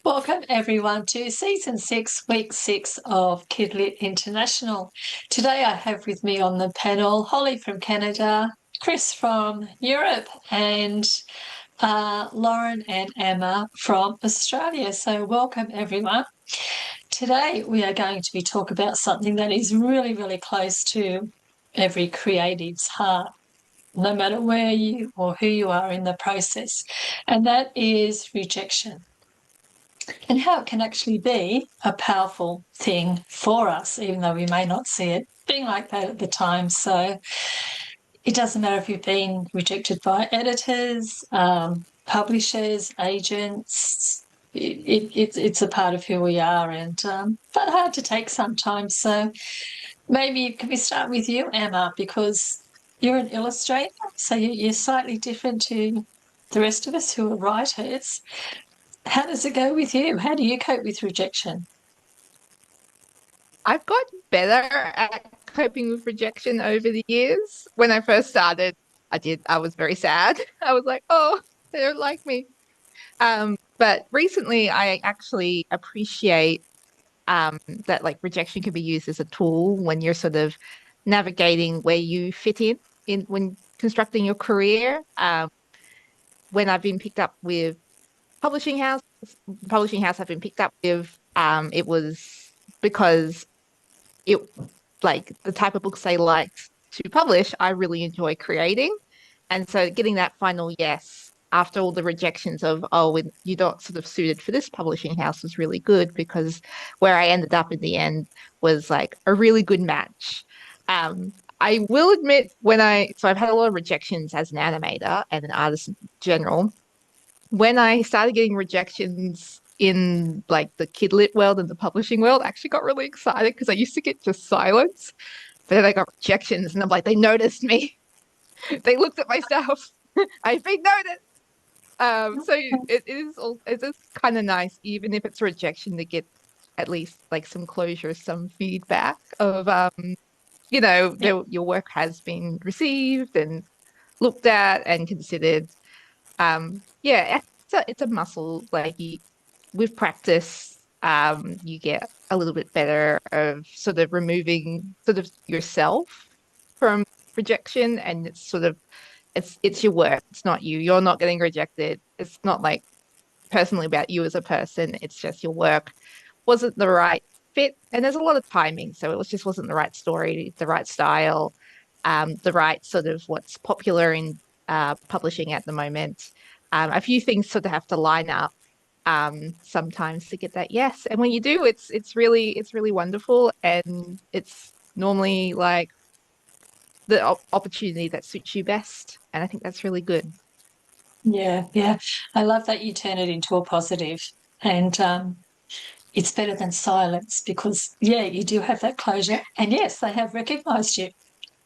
Welcome everyone to season 6, week 6 of Kidlit International. Today I have with me on the panel Holly from Canada, Chris from Europe, and Lauren and Emma from Australia. So welcome everyone. Today we are going to be talking about something that is really, really close to every creative's heart, no matter where you or who you are in the process, and that is rejection. And how it can actually be a powerful thing for us, even though we may not see it being like that at the time. So it doesn't matter if you've been rejected by editors, publishers, agents. It's a part of who we are, and but hard to take sometimes. So maybe can we start with you, Emma, because you're an illustrator, so you're slightly different to the rest of us who are writers. How does it go with you? How do you cope with rejection? I've gotten better at coping with rejection over the years. When I first started, I was very sad. I was like, oh, they don't like me. But recently I actually appreciate that like rejection can be used as a tool when you're sort of navigating where you fit in when constructing your career. When I've been picked up with publishing house, publishing house I've been picked up with, it was because it like the type of books they liked to publish, I really enjoy creating. And so getting that final yes after all the rejections of, oh, you're not sort of suited for this publishing house was really good because where I ended up in the end was like a really good match. I will admit so I've had a lot of rejections as an animator and an artist in general. When I started getting rejections in like the kidlit world and the publishing world, I actually got really excited because I used to get just silence, but then I got rejections and I'm like, they noticed me. They looked at my stuff. I've been noticed. So it is kind of nice, even if it's a rejection, to get at least like some closure, some feedback of Yeah, your work has been received and looked at and considered. Yeah, it's a muscle. With practice, you get a little bit better of sort of removing sort of yourself from rejection, and it's your work. It's not you. You're not getting rejected. It's not like personally about you as a person. It's just your work wasn't the right fit, and there's a lot of timing, so just wasn't the right story, the right style, the right sort of what's popular in publishing at the moment. A few things sort of have to line up sometimes to get that yes. And when you do, it's really wonderful, and it's normally like the opportunity that suits you best. And I think that's really good. yeah, yeah. I love that you turn it into a positive, and it's better than silence because yeah, you do have that closure, and yes, they have recognised you,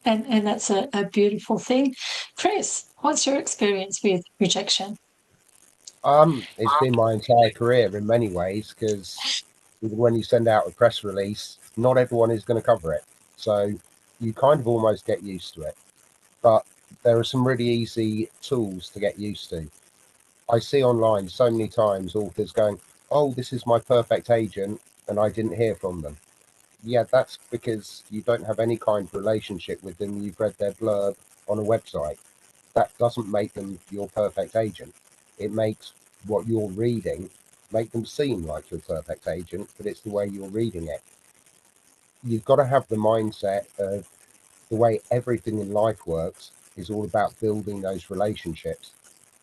and that's a beautiful thing. Chris, what's your experience with rejection? It's been my entire career in many ways because even when you send out a press release, not everyone is going to cover it. So you kind of almost get used to it. But there are some really easy tools to get used to. I see online so many times authors going, "Oh, this is my perfect agent," and I didn't hear from them. Yeah, that's because you don't have any kind of relationship with them. You've read their blurb on a website. That doesn't make them your perfect agent. It makes what you're reading make them seem like your perfect agent, but it's the way you're reading it. You've got to have the mindset of the way everything in life works is all about building those relationships.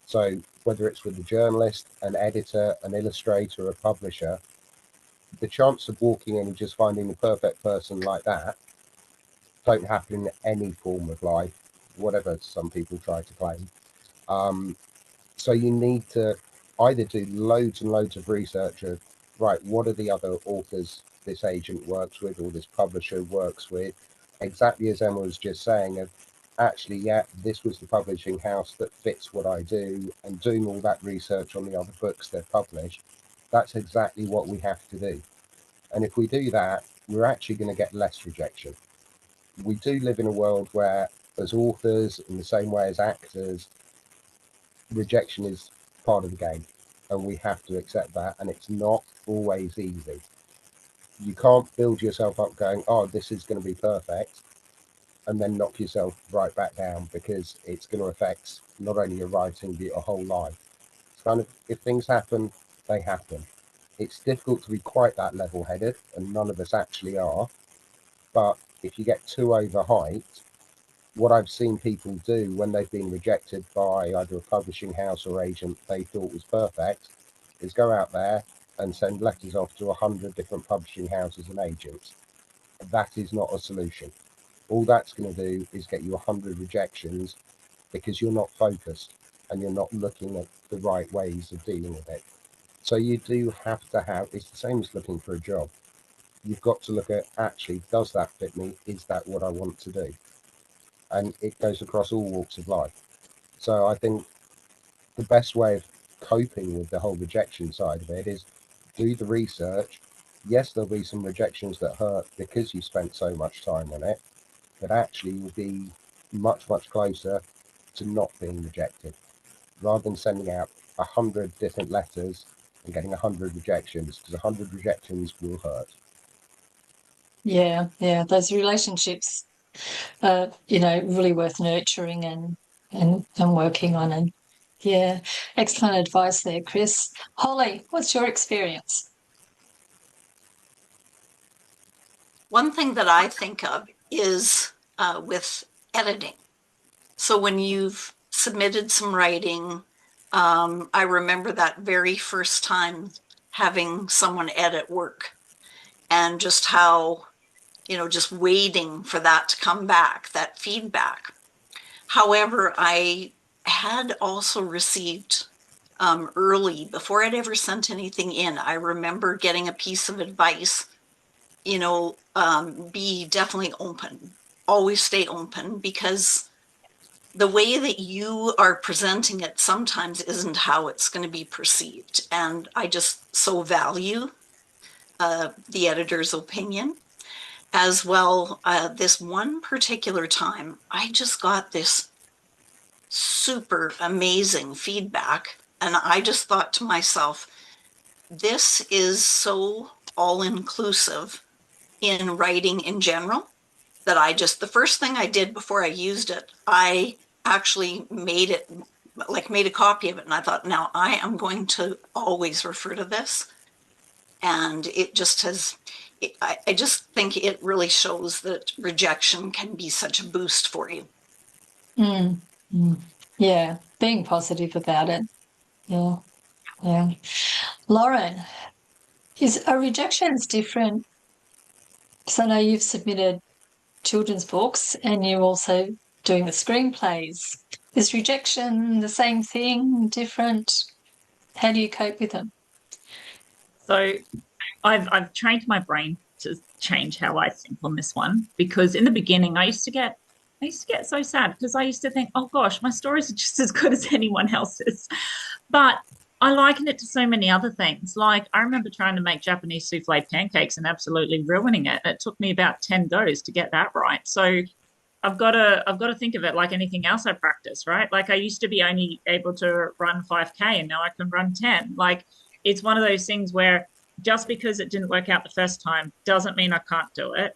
So whether it's with a journalist, an editor, an illustrator, a publisher, the chance of walking in and just finding the perfect person like that don't happen in any form of life, whatever some people try to claim. Um, so you need to either do loads and loads of research of, right, what are the other authors this agent works with or this publisher works with? Exactly as Emma was just saying, of actually, yeah, this was the publishing house that fits what I do, and doing all that research on the other books they've published. That's exactly what we have to do. And if we do that, we're actually going to get less rejection. We do live in a world where, as authors, in the same way as actors, rejection is part of the game. and we have to accept that. And it's not always easy. You can't build yourself up going, oh, this is going to be perfect, and then knock yourself right back down, because it's going to affect not only your writing but your whole life. It's kind of, if things happen, they happen. It's difficult to be quite that level-headed, and none of us actually are. But if you get too overhyped, what I've seen people do when they've been rejected by either a publishing house or agent they thought was perfect is go out there and send letters off to 100 different publishing houses and agents. That is not a solution. All that's going to do is get you 100 rejections, because you're not focused and you're not looking at the right ways of dealing with it. So you do have to have, it's the same as looking for a job. You've got to look at, actually, does that fit me? Is that what I want to do? And it goes across all walks of life. So I think the best way of coping with the whole rejection side of it is do the research. Yes, there'll be some rejections that hurt because you spent so much time on it, but actually you'll be much, much closer to not being rejected, rather than sending out 100 different letters and getting 100 rejections, because 100 rejections will hurt. Yeah, those relationships are, really worth nurturing and working on. And yeah, excellent advice there, Chris. Holly, what's your experience? One thing that I think of is with editing. So when you've submitted some writing, I remember that very first time having someone edit work, and just how, just waiting for that to come back, that feedback. However, I had also received early, before I'd ever sent anything in, I remember getting a piece of advice, be definitely open, always stay open, because the way that you are presenting it sometimes isn't how it's going to be perceived. And I just so value the editor's opinion as well. This one particular time, I just got this super amazing feedback. And I just thought to myself, this is so all-inclusive in writing in general, that the first thing I did before I used it, I actually made a copy of it. And I thought, now I am going to always refer to this. And it just has, I just think it really shows that rejection can be such a boost for you. Mm, mm. Yeah, being positive about it. Yeah, yeah. Lauren, are rejections different? So I know you've submitted children's books and you're also doing the screenplays. Is rejection the same thing, different? How do you cope with them? So I've trained my brain to change how I think on this one, because in the beginning I used to get so sad, because I used to think, oh gosh, my stories are just as good as anyone else's. But I liken it to so many other things. Like, I remember trying to make Japanese souffle pancakes and absolutely ruining it. It took me about 10 goes to get that right. So I've got to think of it like anything else I practice, right? Like, I used to be only able to run 5K and now I can run 10. Like, it's one of those things where just because it didn't work out the first time doesn't mean I can't do it.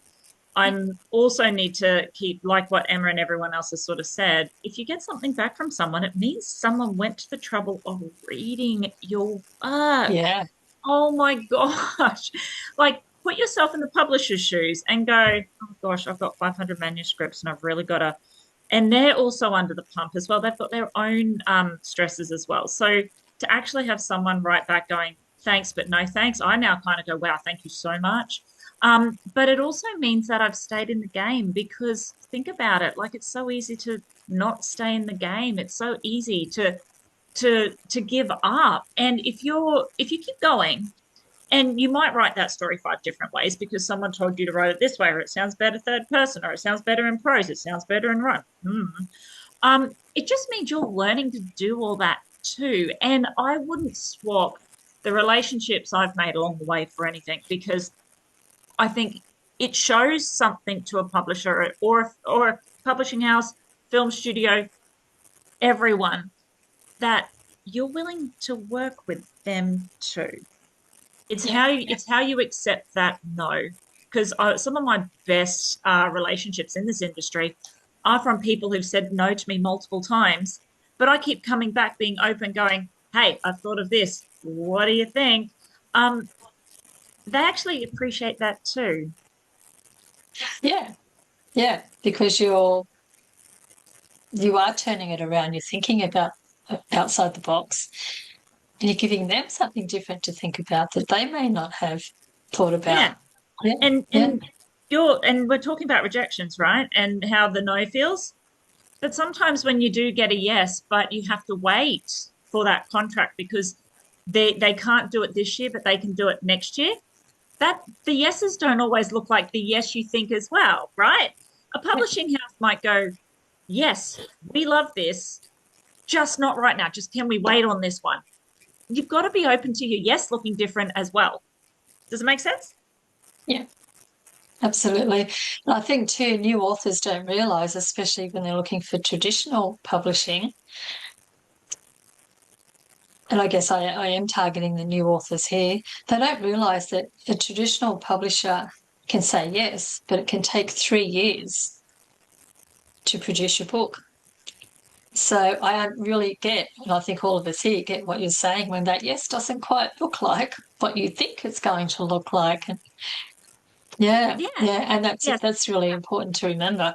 I'm also need to keep, like what Emma and everyone else has sort of said, if you get something back from someone, it means someone went to the trouble of reading your work. Yeah. Oh my gosh. Like, put yourself in the publisher's shoes and go, oh gosh, I've got 500 manuscripts and I've really got to, and they're also under the pump as well. They've got their own stresses as well. So to actually have someone write back going, thanks, but no thanks, I now kind of go, wow, thank you so much. But it also means that I've stayed in the game, because think about it, like, it's so easy to not stay in the game. It's so easy to give up. And if you keep going, and you might write that story 5 different ways because someone told you to write it this way, or it sounds better third person, or it sounds better in prose, it sounds better in run. It just means you're learning to do all that too. And I wouldn't swap the relationships I've made along the way for anything, because I think it shows something to a publisher or a publishing house, film studio, everyone, that you're willing to work with them too. It's Yeah. how you accept that no. Because some of my best relationships in this industry are from people who've said no to me multiple times, but I keep coming back, being open, going, "Hey, I've thought of this. What do you think?" Um, they actually appreciate that too. Yeah. Yeah. Because you are turning it around. You're thinking about outside the box, and you're giving them something different to think about that they may not have thought Yeah, about. Yeah. and Yeah. we're talking about rejections, right? And how the no feels. But sometimes when you do get a yes, but you have to wait for that contract because they can't do it this year, but they can do it next year. That the yeses don't always look like the yes you think as well, right? A publishing house might go, yes, we love this, just not right now. Just can we wait on this one? You've got to be open to your yes looking different as well. Does it make sense? Yeah. Absolutely. And I think too, new authors don't realise, especially when they're looking for traditional publishing, and I guess I am targeting the new authors here, they don't realise that a traditional publisher can say yes, but it can take 3 years to produce your book. So I really get, and I think all of us here get what you're saying when that yes doesn't quite look like what you think it's going to look like. And yeah, Yeah. yeah, and Yes. that's really important to remember.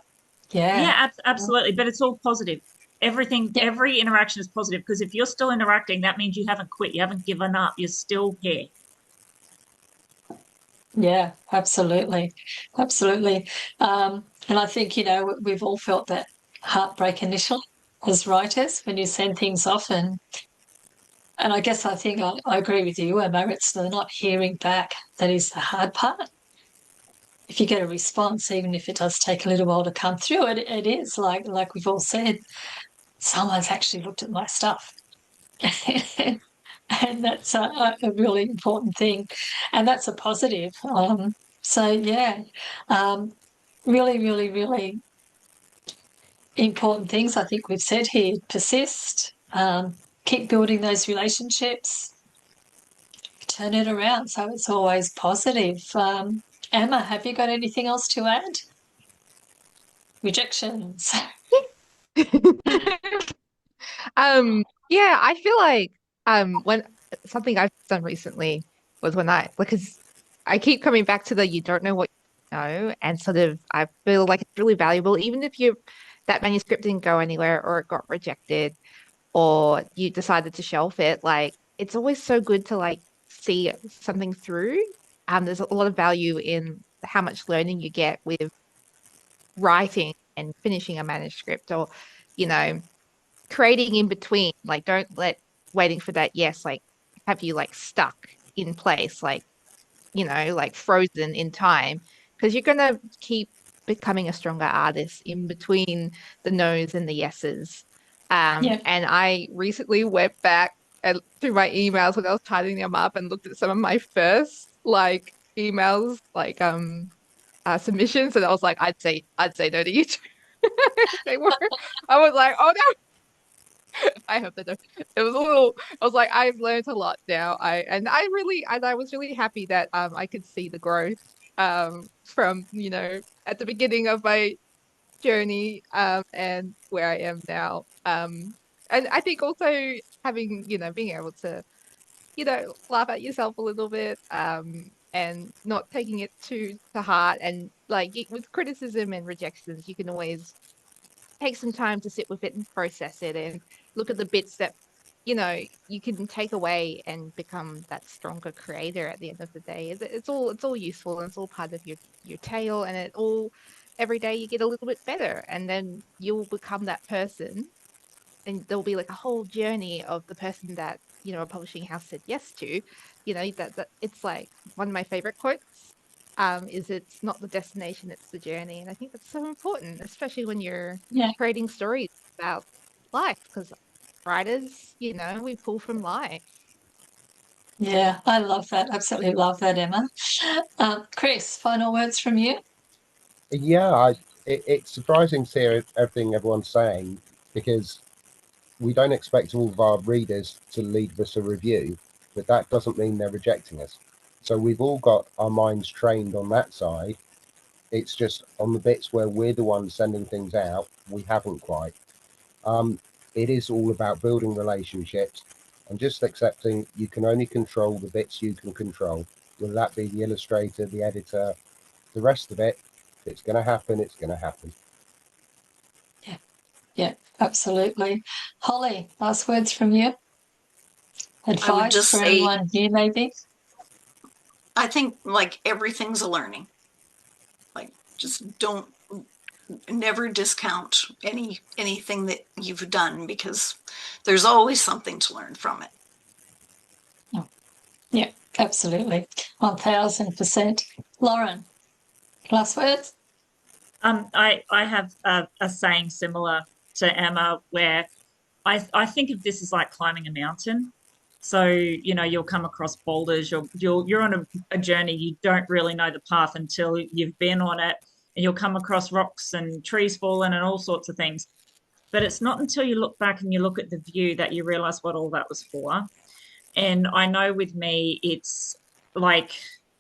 Yeah. Yeah, absolutely. But it's all positive. Everything, Yeah. every interaction is positive because if you're still interacting, that means you haven't quit, you haven't given up, you're still here. Yeah, absolutely. Absolutely. And I think, we've all felt that heartbreak initially as writers when you send things off. And I guess I think I agree with you, Emma. It's the not hearing back that is the hard part. If you get a response, even if it does take a little while to come through, it is like we've all said, someone's actually looked at my stuff. And that's a really important thing, and that's a positive. So yeah, um, really, really, really important things. I think we've said here: persist, keep building those relationships, turn it around, so it's always positive. Emma, have you got anything else to add? Rejections. Yeah, I feel like when something I've done recently was when because I keep coming back to the you don't know what you know, and sort of I feel like it's really valuable, even if that manuscript didn't go anywhere or it got rejected or you decided to shelf it, like it's always so good to like see something through. There's a lot of value in how much learning you get with writing and finishing a manuscript or, you know, creating in between. Like, don't let waiting for that yes, like, have you like stuck in place, like, like frozen in time, because you're going to keep becoming a stronger artist in between the no's and the yeses. Yeah. And I recently went back and through my emails when I was tidying them up and looked at some of my first like emails, like submissions, and I was like, I'd say no to you too. They were. I was like, oh no, I hope they don't. It was a little. I was like, I've learned a lot now. I was really happy that I could see the growth from at the beginning of my journey and where I am now. And I think also having being able to laugh at yourself a little bit and not taking it too to heart, and like with criticism and rejections you can always take some time to sit with it and process it and look at the bits that you can take away and become that stronger creator at the end of the day. It's all useful and it's all part of your tale, and it all every day you get a little bit better, and then you'll become that person, and there'll be like a whole journey of the person that a publishing house said yes to. That it's like one of my favorite quotes is it's not the destination, it's the journey. And I think that's so important, especially when you're Yeah. creating stories about life, because writers, we pull from life. Yeah. I love that. Absolutely love that, Emma. Chris, final words from you? Yeah, it's surprising to hear everything everyone's saying because we don't expect all of our readers to leave us a review, but that doesn't mean they're rejecting us. So we've all got our minds trained on that side. It's just on the bits where we're the ones sending things out, we haven't quite. It is all about building relationships and just accepting you can only control the bits you can control, whether that be the illustrator, the editor, the rest of it. If it's going to happen, it's going to happen. Yeah, absolutely. Holly, last words from you? Advice just for say- anyone new, maybe? I think like everything's a learning. Like just never discount anything that you've done, because there's always something to learn from it. Yeah, absolutely. 1000%. Lauren, last words? I have a saying similar to Emma, where I think of this as like climbing a mountain. So, you know, you'll come across boulders, you're on a journey, you don't really know the path until you've been on it, and you'll come across rocks and trees falling and all sorts of things. But it's not until you look back and you look at the view that you realize what all that was for. And I know with me, it's like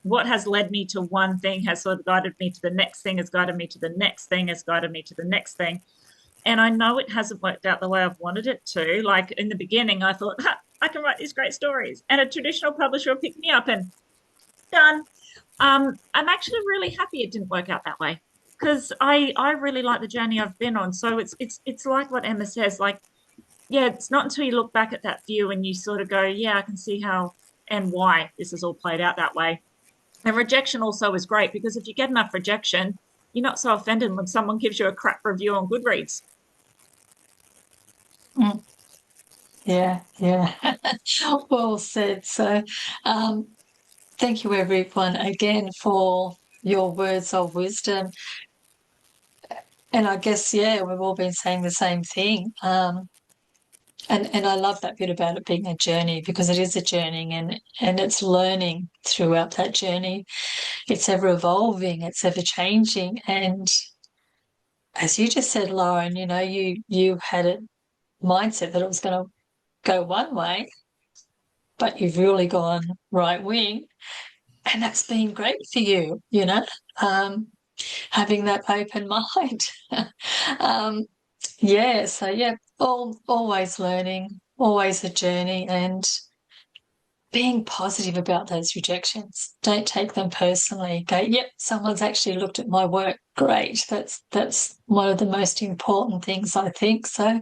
what has led me to one thing has sort of guided me to the next thing, has guided me to the next thing, has guided me to the next thing. And I know it hasn't worked out the way I've wanted it to. Like in the beginning, I thought, I can write these great stories, and a traditional publisher will pick me up and done. I'm actually really happy it didn't work out that way, because I really like the journey I've been on. So it's like what Emma says, like, yeah, it's not until you look back at that view and you sort of go, yeah, I can see how and why this has all played out that way. And rejection also is great, because if you get enough rejection, you're not so offended when someone gives you a crap review on Goodreads. Mm. Yeah. Well said. So, thank you, everyone, again for your words of wisdom. And I guess, yeah, we've all been saying the same thing. And I love that bit about it being a journey, because it is a journey, and it's learning throughout that journey. It's ever evolving, it's ever changing. And as you just said, Lauren, you know, you had a mindset that it was going to go one way, but you've really gone right wing. And that's been great for you, you know, having that open mind. um, yeah, so yeah, always learning, always a journey, and being positive about those rejections. Don't take them personally. Go, yep, someone's actually looked at my work. Great. That's one of the most important things, I think. So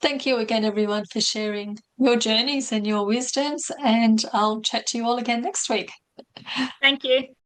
thank you again, everyone, for sharing your journeys and your wisdoms. And I'll chat to you all again next week. Thank you.